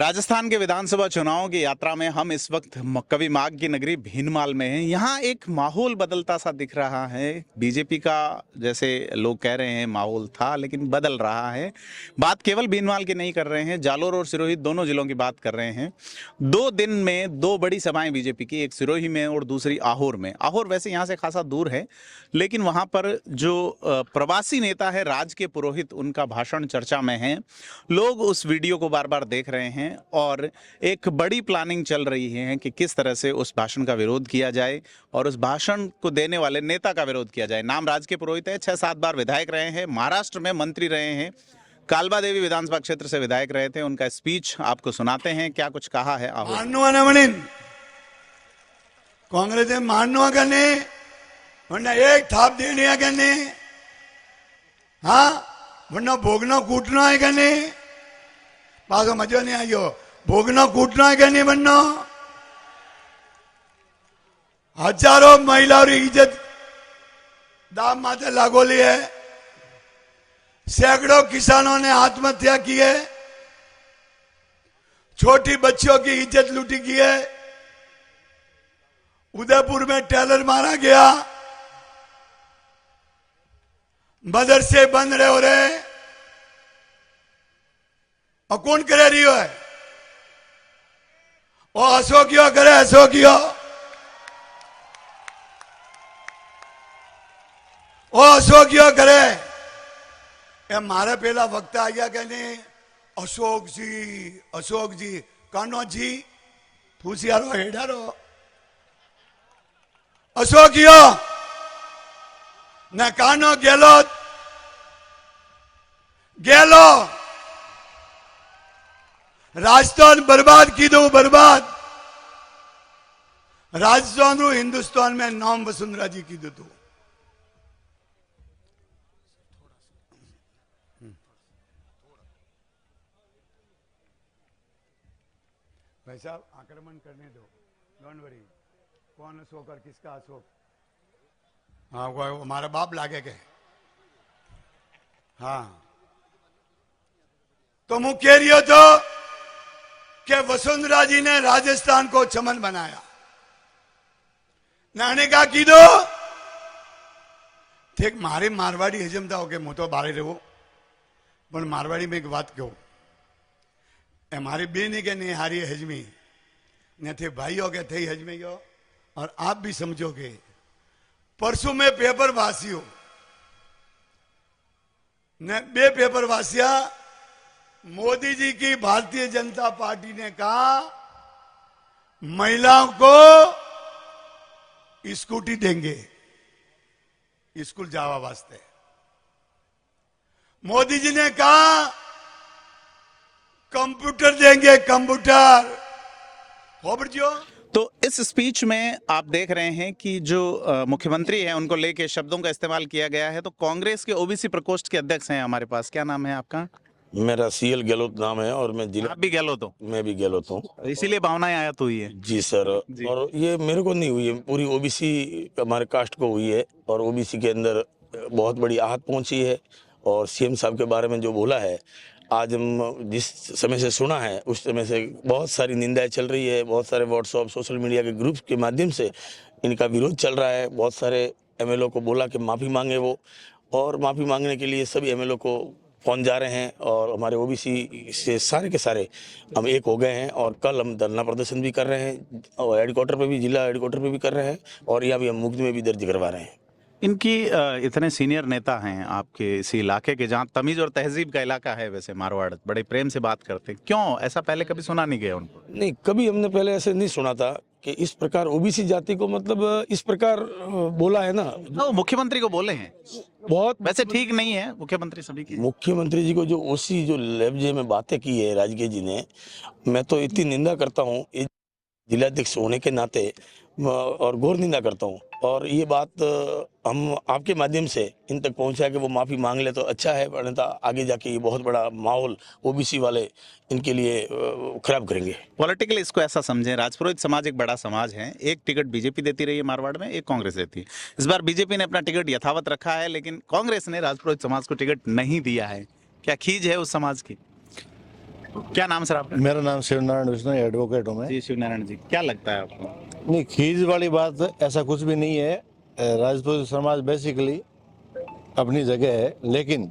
राजस्थान के विधानसभा चुनावों की यात्रा में हम इस वक्त कवि माघ की नगरी भीनमाल में हैं। यहाँ एक माहौल बदलता सा दिख रहा है। बीजेपी का जैसे लोग कह रहे हैं माहौल था, लेकिन बदल रहा है। बात केवल भीनमाल की नहीं कर रहे हैं, जालोर और सिरोही दोनों जिलों की बात कर रहे हैं। 2 दिन में 2 बड़ी सभाएं बीजेपी की, एक सिरोही में और दूसरी आहोर में। आहोर वैसे यहाँ से खासा दूर है, लेकिन वहाँ पर जो प्रवासी नेता है राज के पुरोहित, उनका भाषण चर्चा में है। लोग उस वीडियो को बार बार देख रहे हैं और एक बड़ी प्लानिंग चल रही है कि किस तरह से उस भाषण का विरोध किया जाए और उस भाषण को देने वाले नेता का विरोध किया जाए। नाम राज के पुरोहित है, 6-7 बार विधायक रहे हैं, महाराष्ट्र में मंत्री रहे हैं, कालबा देवी विधानसभा क्षेत्र से विधायक रहे थे। उनका स्पीच आपको सुनाते हैं, क्या कुछ कहा है। कांग्रेस मानवा करने वरना एक थाप देने करने, हाँ वरना भोगना कूटना है करने, पासो मजो नहीं आयो, भोगना कूटना है करने, बनना हजारों महिलाओं की इज्जत दाम माथे लागोली है। सैकड़ों किसानों ने आत्महत्या की है, छोटी बच्चियों की इज्जत लूटी की है। उदयपुर में टेलर मारा गया, मदरसे बंद रहे हो रहे, और कौन करे रही है? ओ हसो क्यों करे, हसो क्यों? ओ हसो क्यों करे? ए मारे पहला वक्त आ गया कहने अशोक जी कानो जी फूसियारो हेडारो अशोकियो न कानो गेलो राजस्थान बर्बाद की दो, बर्बाद राजस्थान रू हिंदुस्तान में नाम वसुंधरा जी की दो। भाई साहब आक्रमण करने दो, डोंट वरी। कौन अशोक और किसका अशोक? हाँ वो हमारा बाप लागे के। हाँ तो मुझे कह रही हो तो कि वसुंधरा जी ने राजस्थान को चमन बनाया, नाने का की दो ठीक मारे मारवाड़ी हजमता हो के मुंह तो बारे रहो, पर मारवाड़ी में एक बात कहूं, हमारी बेनी के नहीं हारी हजमी ने थे भाई हो गए थे हजमी हो, और आप भी समझोगे। परसों में पेपर वासियों ने बे पेपर वासिया मोदी जी की भारतीय जनता पार्टी ने कहा महिलाओं को स्कूटी देंगे स्कूल जावा वास्ते। मोदी जी ने कहा कंप्यूटर देंगे, कंप्यूटर। खबर जो तो इस स्पीच में आप देख रहे हैं कि जो मुख्यमंत्री हैं उनको लेके शब्दों का इस्तेमाल किया गया है। तो कांग्रेस के ओबीसी प्रकोष्ठ के अध्यक्ष हैं हमारे पास, क्या नाम है आपका? मेरा सीएल गहलोत नाम है और मैं जिला। आप भी गहलोत हो? मैं भी गहलोत हूँ, इसीलिए भावनाएं आयत हुई है। जी सर। और ये मेरे को नहीं हुई है, पूरी ओबीसी हमारे कास्ट को हुई है, और ओबीसी के अंदर बहुत बड़ी आहत पहुंची है। और सीएम साहब के बारे में जो बोला है, आज हम जिस समय से सुना है उस समय से बहुत सारी निंदाएं चल रही है, बहुत सारे व्हाट्सएप सोशल मीडिया के ग्रुप्स के माध्यम से इनका विरोध चल रहा है। बहुत सारे एमएलओ को बोला कि माफ़ी मांगे वो, और माफ़ी मांगने के लिए सभी एमएलओ को फोन जा रहे हैं, और हमारे ओबीसी से सारे के सारे हम एक हो गए हैं। और कल हम धरना प्रदर्शन भी कर रहे हैं, और हेडक्वार्टर पे भी, जिला हेडक्वार्टर पे भी कर रहे हैं, और यहाँ भी हम मुफ्त में भी दर्ज करवा रहे हैं। इनकी इतने सीनियर नेता हैं आपके इसी इलाके के, जहाँ तमीज और तहजीब का इलाका है, वैसे मारवाड़ बड़े प्रेम से बात करते हैं, क्यों ऐसा पहले कभी सुना नहीं गया उनको? नहीं, कभी हमने पहले ऐसे नहीं सुना था कि इस प्रकार ओबीसी जाति को मतलब इस प्रकार बोला है ना। तो मुख्यमंत्री को बोले हैं, बहुत वैसे ठीक नहीं है मुख्यमंत्री सभी की। मुख्यमंत्री जी को जो ओसी जो लफ्जे में बातें की है राजकीय जी ने, मैं तो इतनी निंदा करता हूँ जिलाध्यक्ष होने के नाते, और घोर निंदा करता हूँ। और ये बात हम आपके माध्यम से इन तक पहुँचा कि वो माफ़ी मांग ले तो अच्छा है, वरना आगे जाके ये बहुत बड़ा माहौल ओबीसी वाले इनके लिए खराब करेंगे। पॉलिटिकल इसको ऐसा समझें, राजपुरोहित समाज एक बड़ा समाज है। एक टिकट बीजेपी देती रही है मारवाड़ में, एक कांग्रेस देती है। इस बार बीजेपी ने अपना टिकट यथावत रखा है, लेकिन कांग्रेस ने राजपुरोहित समाज को टिकट नहीं दिया है। क्या खींच है उस समाज की? क्या नाम सर आपका? मेरा नाम शिवनारायण विष्णु एडवोकेट हूँ मैं। जी शिवनारायण जी, क्या लगता है आपको? नहीं, खींच वाली बात ऐसा कुछ भी नहीं है। राजपूत समाज बेसिकली अपनी जगह है, लेकिन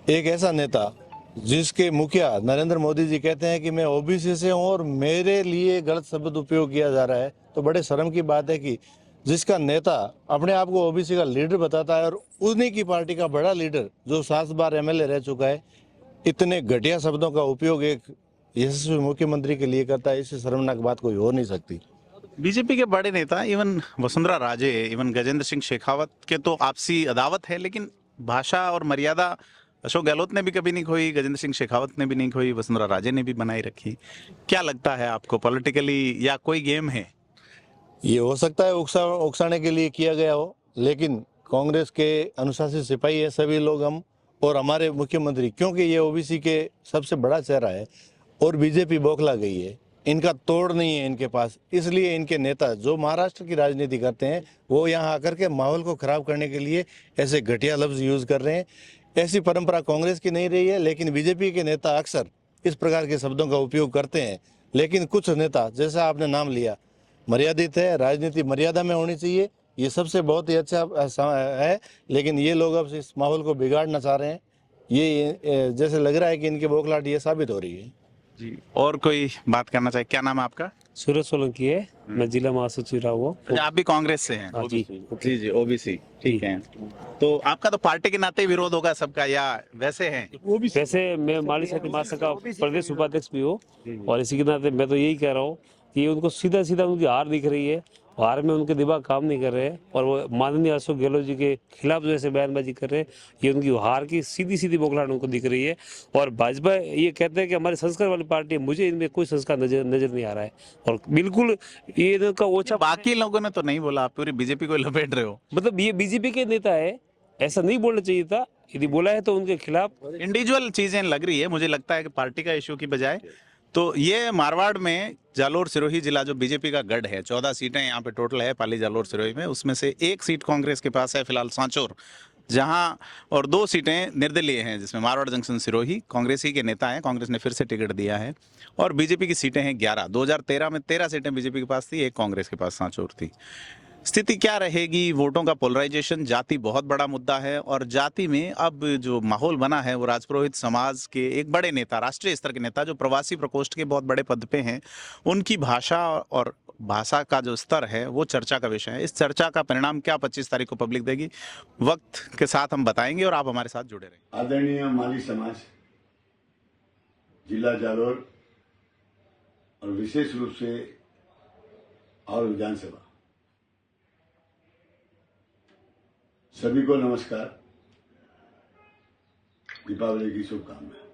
एक ऐसा नेता जिसके मुखिया नरेंद्र मोदी जी कहते हैं कि मैं ओबीसी से हूँ और मेरे लिए गलत शब्द उपयोग किया जा रहा है, तो बड़े शर्म की बात है कि जिसका नेता अपने आप को ओबीसी का लीडर बताता है और उन्हीं की पार्टी का बड़ा लीडर जो 7 बार एमएलए रह चुका है, इतने घटिया शब्दों का उपयोग एक यशस्वी मुख्यमंत्री के लिए करता है, इससे शर्मनाक बात कोई हो नहीं सकती। बीजेपी के बड़े नेता इवन वसुंधरा राजे, इवन गजेंद्र सिंह शेखावत के तो आपसी अदावत है, लेकिन भाषा और मर्यादा अशोक गहलोत ने भी कभी नहीं खोई, गजेंद्र सिंह शेखावत ने भी नहीं खोई, वसुंधरा राजे ने भी बनाई रखी। क्या लगता है आपको, पॉलिटिकली या कोई गेम है? ये हो सकता है उकसाने के लिए किया गया हो, लेकिन कांग्रेस के अनुशासित सिपाही है सभी लोग हम, और हमारे मुख्यमंत्री, क्योंकि ये ओबीसी के सबसे बड़ा चेहरा है और बीजेपी बौखला गई है, इनका तोड़ नहीं है इनके पास, इसलिए इनके नेता जो महाराष्ट्र की राजनीति करते हैं वो यहाँ आकर के माहौल को खराब करने के लिए ऐसे घटिया लफ्ज यूज कर रहे हैं। ऐसी परंपरा कांग्रेस की नहीं रही है, लेकिन बीजेपी के नेता अक्सर इस प्रकार के शब्दों का उपयोग करते हैं। लेकिन कुछ नेता, जैसा आपने नाम लिया, मर्यादित है, राजनीति मर्यादा में होनी चाहिए, ये सबसे बहुत ही अच्छा है, लेकिन ये लोग अब इस माहौल को बिगाड़ना चाह रहे हैं। ये जैसे लग रहा है कि इनकी बौखलाहट ये साबित हो रही है। जी, और कोई बात करना चाहिए? क्या नाम है आपका? सूरज सोलंकी है, मैं जिला महासचिव रहा हूँ। अच्छा, आप भी कांग्रेस से हैं? हाँ जी। जी जी, ओबीसी, ठीक है। तो आपका तो पार्टी के नाते विरोध होगा सबका, या वैसे हैं? वैसे मैं माली साथी महासभा का प्रदेश उपाध्यक्ष भी हूँ, और इसी के नाते मैं तो यही कह रहा हूँ कि उनको सीधा सीधा उनकी हार दिख रही है, हार में उनके दिमाग काम नहीं कर रहे हैं, और वो माननीय अशोक गहलोत जी के खिलाफ जो ऐसे बयानबाजी कर रहे हैं, ये उनकी हार की सीधी सीधी बौखलाहट उनको दिख रही है। और भाजपा ये कहते हैं कि हमारी संस्कार वाली पार्टी है, मुझे इनमें कोई संस्कार नजर नहीं आ रहा है, और बिल्कुल ये इनका ओछा। बाकी लोगों ने तो नहीं बोला, आप पूरी बीजेपी को लपेट रहे हो। मतलब ये बीजेपी के नेता है, ऐसा नहीं बोलना चाहिए था, यदि बोला है तो उनके खिलाफ इंडिविजुअल चीजें लग रही है, मुझे लगता है कि पार्टी का इश्यू की बजाय। तो ये मारवाड़ में जालोर सिरोही जिला जो बीजेपी का गढ़ है, 14 सीटें यहाँ पे टोटल है पाली जालोर सिरोही में, उसमें से 1 सीट कांग्रेस के पास है फिलहाल सांचौर, जहाँ और 2 सीटें निर्दलीय हैं, जिसमें मारवाड़ जंक्शन सिरोही कांग्रेस ही के नेता हैं, कांग्रेस ने फिर से टिकट दिया है, और बीजेपी की सीटें हैं 11। 2013 में 13 सीटें बीजेपी के पास थी, 1 कांग्रेस के पास सांचौर थी। स्थिति क्या रहेगी? वोटों का पोलराइजेशन, जाति बहुत बड़ा मुद्दा है, और जाति में अब जो माहौल बना है वो राजपुरोहित समाज के एक बड़े नेता, राष्ट्रीय स्तर के नेता जो प्रवासी प्रकोष्ठ के बहुत बड़े पद पे हैं, उनकी भाषा और भाषा का जो स्तर है वो चर्चा का विषय है। इस चर्चा का परिणाम क्या 25 तारीख को पब्लिक देगी, वक्त के साथ हम बताएंगे, और आप हमारे साथ जुड़े रहें। आदरणीय माली समाज जिला जालोर और विशेष रूप से और विधानसभा, सभी को नमस्कार, दीपावली की शुभकामनाएं।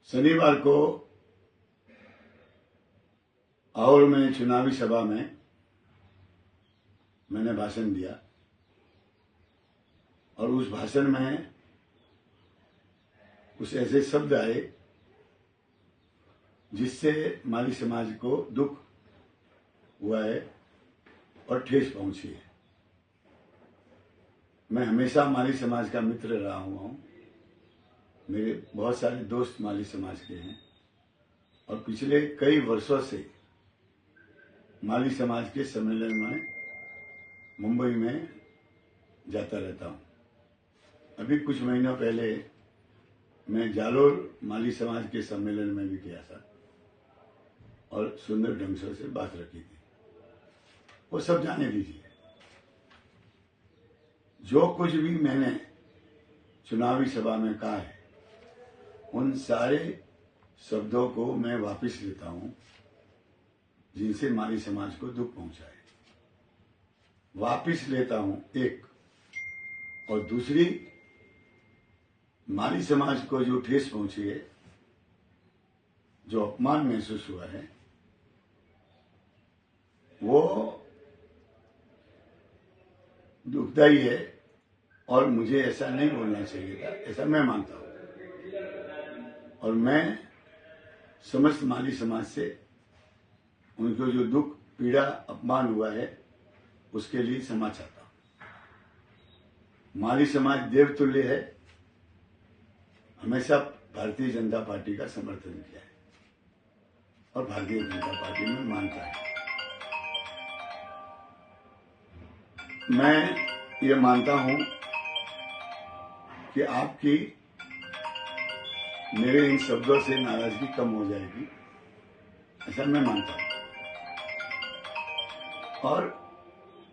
शनिवार को और में चुनावी सभा में मैंने भाषण दिया, और उस भाषण में कुछ ऐसे शब्द आए जिससे माली समाज को दुख हुआ है और ठेस पहुंची है। मैं हमेशा माली समाज का मित्र रहा हुआ हूं, मेरे बहुत सारे दोस्त माली समाज के हैं, और पिछले कई वर्षों से माली समाज के सम्मेलन में मुंबई में जाता रहता हूं। अभी कुछ महीनों पहले मैं जालोर माली समाज के सम्मेलन में भी गया था, और सुंदर ढंग से बात रखी थी। वो सब जाने दीजिए, जो कुछ भी मैंने चुनावी सभा में कहा है, उन सारे शब्दों को मैं वापस लेता हूं जिनसे माली समाज को दुख पहुंचा है, वापस लेता हूं। एक और दूसरी, माली समाज को जो ठेस पहुंची है, जो अपमान महसूस हुआ है, वो दुखदायी है, और मुझे ऐसा नहीं बोलना चाहिए था, ऐसा मैं मानता हूं। और मैं समस्त माली समाज से उनको जो दुख, पीड़ा, अपमान हुआ है, उसके लिए क्षमा चाहता हूं। माली समाज देवतुल्य है, हमेशा भारतीय जनता पार्टी का समर्थन किया है और भारतीय जनता पार्टी में मानता है। मैं ये मानता हूं कि आपकी मेरे इन शब्दों से नाराजगी कम हो जाएगी, ऐसा मैं मानता हूं। और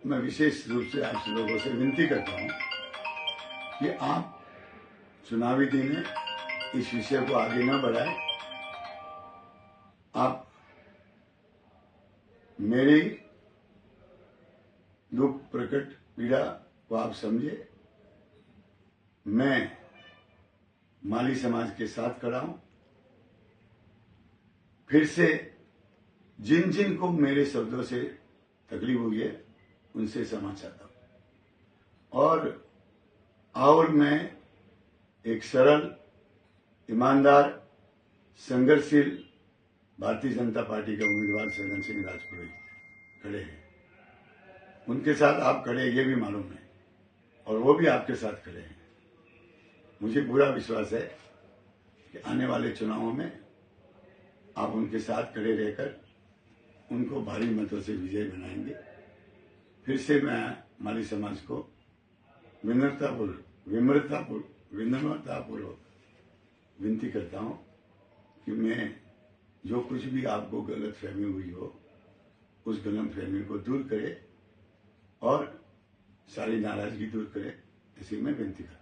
मैं विशेष रूप से आप लोगों से विनती करता हूं कि आप चुनावी दिन में इस विषय को आगे न बढ़ाएं। आप मेरी दुख प्रकट पीड़ा को आप समझे। मैं माली समाज के साथ खड़ा हूं। फिर से जिन जिन को मेरे शब्दों से तकलीफ हुई है उनसे क्षमा चाहता हूं और मैं एक सरल, ईमानदार, संघर्षशील भारतीय जनता पार्टी के उम्मीदवार सज्जन सिंह राजपुरोहित खड़े हैं। उनके साथ आप खड़े ये भी मालूम है और वो भी आपके साथ खड़े हैं। मुझे पूरा विश्वास है कि आने वाले चुनावों में आप उनके साथ खड़े रहकर उनको भारी मतों से विजय बनाएंगे। फिर से मैं माली समाज को विनम्रतापूर्वक विनती करता हूं कि मैं जो कुछ भी आपको गलत फहमी हुई हो उस गलत फहमी को दूर करे और सारी नाराजगी दूर करे, ऐसी मैं विनती करता हूं।